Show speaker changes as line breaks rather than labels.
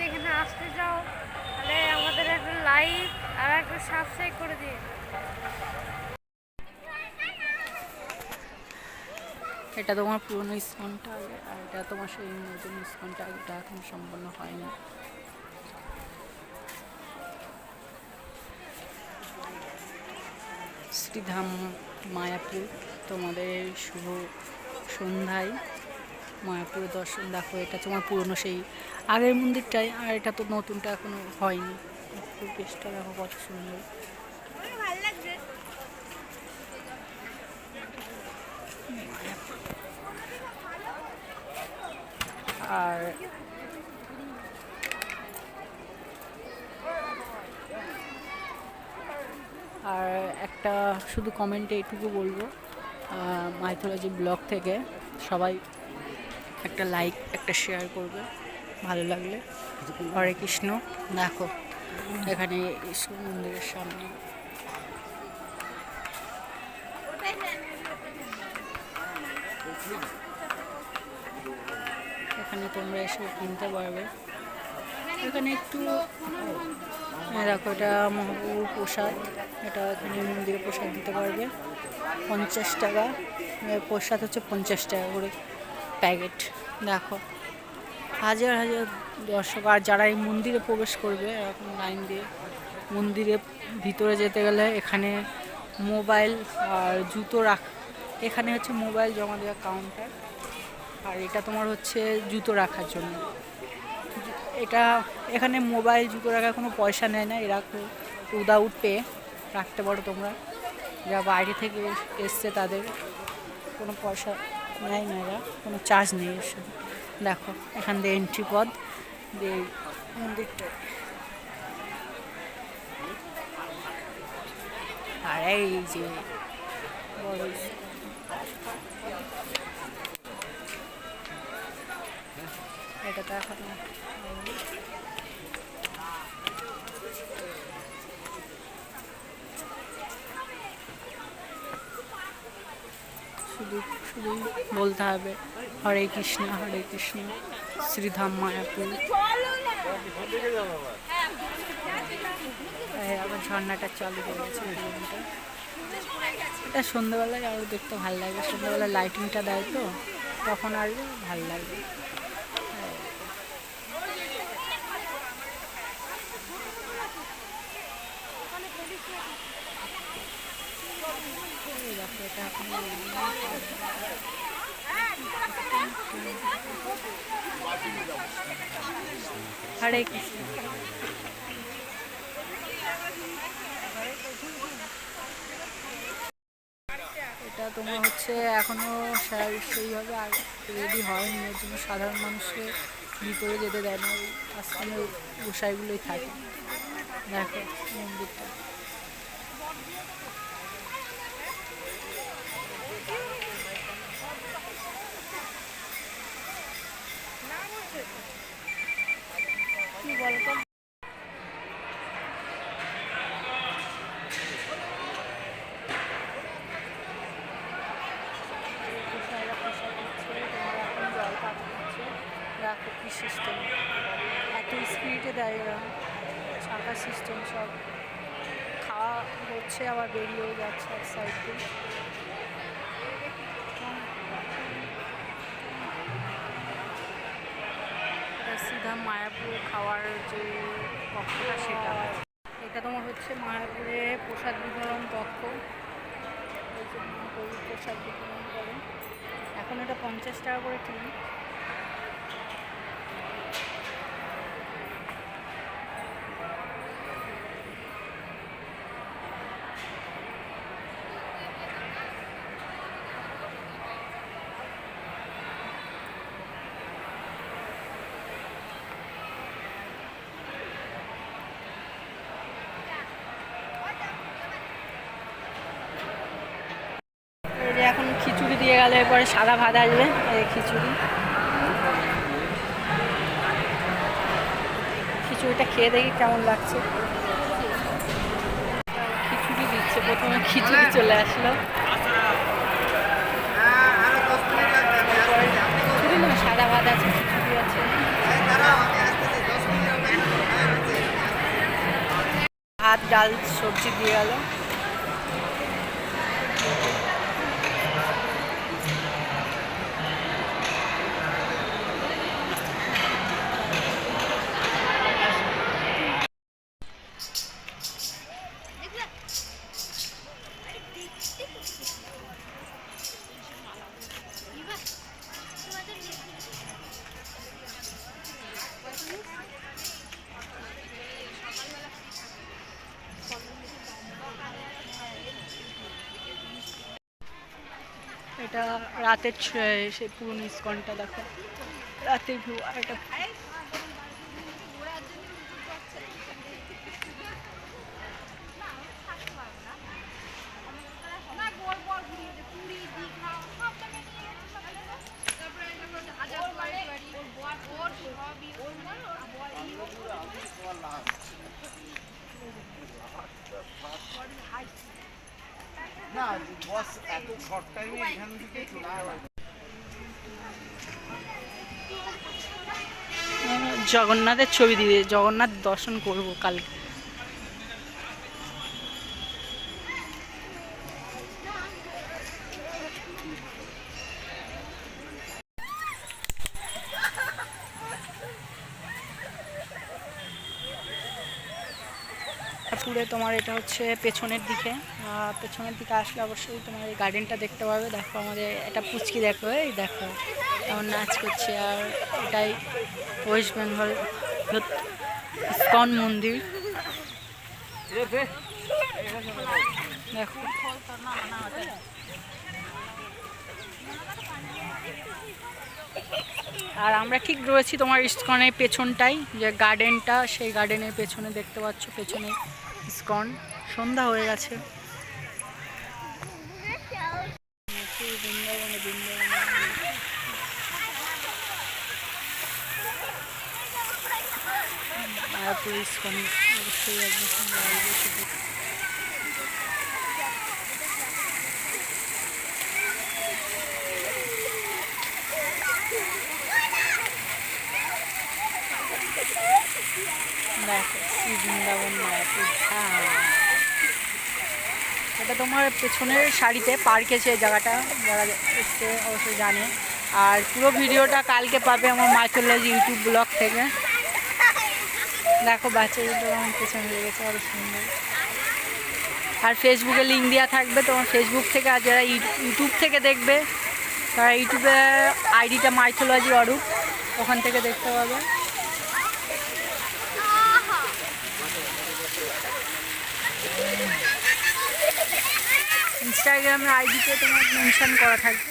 এখানে আসতে চাও তাহলে আমাদের একটা লাইক আর একটা সাবস্ক্রাইব করে দিন।
এটা তোমার পুরনো ইস্কনটা আগে, আর এটা তোমার সেই নতুন ইস্কনটা, এটা এখন সম্পন্ন হয়নি। শ্রীধাম মায়াপুর তোমাদের শুভ সন্ধ্যায় মায়াপুর দর্শন। দেখো এটা তোমার পুরনো সেই আগের মন্দিরটাই, আর এটা তো নতুনটা এখনো হয়নি। পরিবেশটা দেখো কত সুন্দর। আর আর একটা শুধু কমেন্টে এইটুকু বলবো, মাইথোলজি ব্লগ থেকে সবাই একটা লাইক একটা শেয়ার করবে ভালো লাগলে। হরে কৃষ্ণ। দেখো এখানে ইস্কন মন্দিরের সামনে এখানে তোমরা এসে কিনতে পারবে। এখানে একটু দেখো এটা মহাপ্রভুর প্রসাদ, এটা এখানে মন্দিরে প্রসাদ দিতে পারবে 50 টাকা। প্রসাদ হচ্ছে 50 টাকা করে প্যাকেট। দেখো হাজার হাজার দর্শক। আর যারা এই মন্দিরে প্রবেশ করবে এরকম লাইন দিয়ে মন্দিরে ভিতরে যেতে গেলে এখানে মোবাইল আর জুতো এখানে হচ্ছে মোবাইল জমা দেওয়ার কাউন্টার, আর এটা তোমার হচ্ছে জুতো রাখার জন্য। এটা এখানে মোবাইল জুতো রাখার কোনো পয়সা নেয় না, এরা উইদাউট পে রাখতে পারো তোমরা। যারা বাইরে থেকে এসছে তাদের কোনো পয়সা নেয় না, এরা কোনো চার্জ নেই এর সাথে। দেখো এখান দিয়ে এন্ট্রি পথ দিয়ে মন্দিরটা। আর এই যে বড় এটা তো এখন শুধু শুধুই বলতে হবে হরে কৃষ্ণ হরে কৃষ্ণ, শ্রীধাম মায়াপুর। আবার ঝর্ণাটা চালু করে গেছে। এটা সন্ধ্যেবেলায় আরও দেখতে ভালো লাগে, সন্ধ্যেবেলায় লাইটিংটা দেয় তো তখন আর ভালো লাগবে। হরে কৃষ্ণ। এটা তোমার হচ্ছে এখনো সেইভাবে আর রেডি হয়নি, এর জন্য সাধারণ মানুষকে ভিতরে যেতে দেয় না, আশ্রমের গোসাইগুলোই থাকে। দেখো মন্দিরটা কি বলতো। দেখো কি সিস্টেম, এত স্পিডে দেয় এরা, ছাকা সিস্টেম সব। খাওয়া হচ্ছে আবার বেরিয়েও যাচ্ছে এক সাইড দিয়ে। শ্রীধাম মায়াপুর খাওয়ার যে কক্ষটা সেটা। এটা তোমার হচ্ছে মায়াপুরে প্রসাদ বিতরণ কক্ষ, এই জন্য প্রসাদ বিতরণ করে। এখন এটা 50 টাকা করে টিকিট। এখন খিচুড়ি দিয়ে গেলে এরপরে সাদা ভাত আসবে, খিচুড়ি। খিচুড়িটা খেয়ে দেখি কেমন লাগছে। খিচুড়ি দিচ্ছে, প্রথমে খিচুড়ি চলে আসলো, খিচুড়ি না সাদা ভাত আছে, খিচুড়ি আছে। ভাত ডাল সবজি দিয়ে গেল। এটা রাতের সেই পুরনো ইস্কনটা দেখো, রাতের ভিউ। আর এটা
না বস এত শর্ট টাইমে এখান থেকে চলে আসবে।
জগন্নাথের ছবি দিয়ে, জগন্নাথ দর্শন করব কালকে। পুরে তোমার এটা হচ্ছে পেছনের দিকে, পেছনের দিকে আসলে অবশ্যই তোমার এই গার্ডেনটা দেখতে পাবে। দেখো আমাদের এটা পুচকি, দেখো এই দেখো কেমন নাচ করছে। আর এটাই ওয়েস্ট বেঙ্গল ইস্কন মন্দির। দেখো আর আমরা ঠিক রয়েছি তোমার ইস্কনের পেছনটাই, যে গার্ডেনটা, সেই গার্ডেনের পেছনে দেখতে পাচ্ছ, পেছনে ইস্কন। সন্ধ্যা হয়ে গেছে। মায়াপুর ইস্কন অবশ্যই একদম সুন্দর লাগবে। দেখো শ্রী বৃন্দাবন মায়াপুর ধাম। এটা তোমার পেছনের সারিতে পার্ক আছে এই জায়গাটা, যারা এসছে অবশ্যই জানে। আর পুরো ভিডিওটা কালকে পাবে আমার মাইথোলজি ইউটিউব ব্লগ থেকে। দেখো বাচ্চাদের আমার পেছনে লেগেছে, আরও সুন্দর। আর ফেসবুকে লিঙ্ক দেওয়া থাকবে তোমার ফেসবুক থেকে। আর যারা ইউটিউব থেকে দেখবে তারা ইউটিউবে আইডিটা মাইথোলজি অরূপ, ওখান থেকে দেখতে পাবে। ইনস্টাগ্রামের আইডিতে তোমার মেনশন করা থাকবে।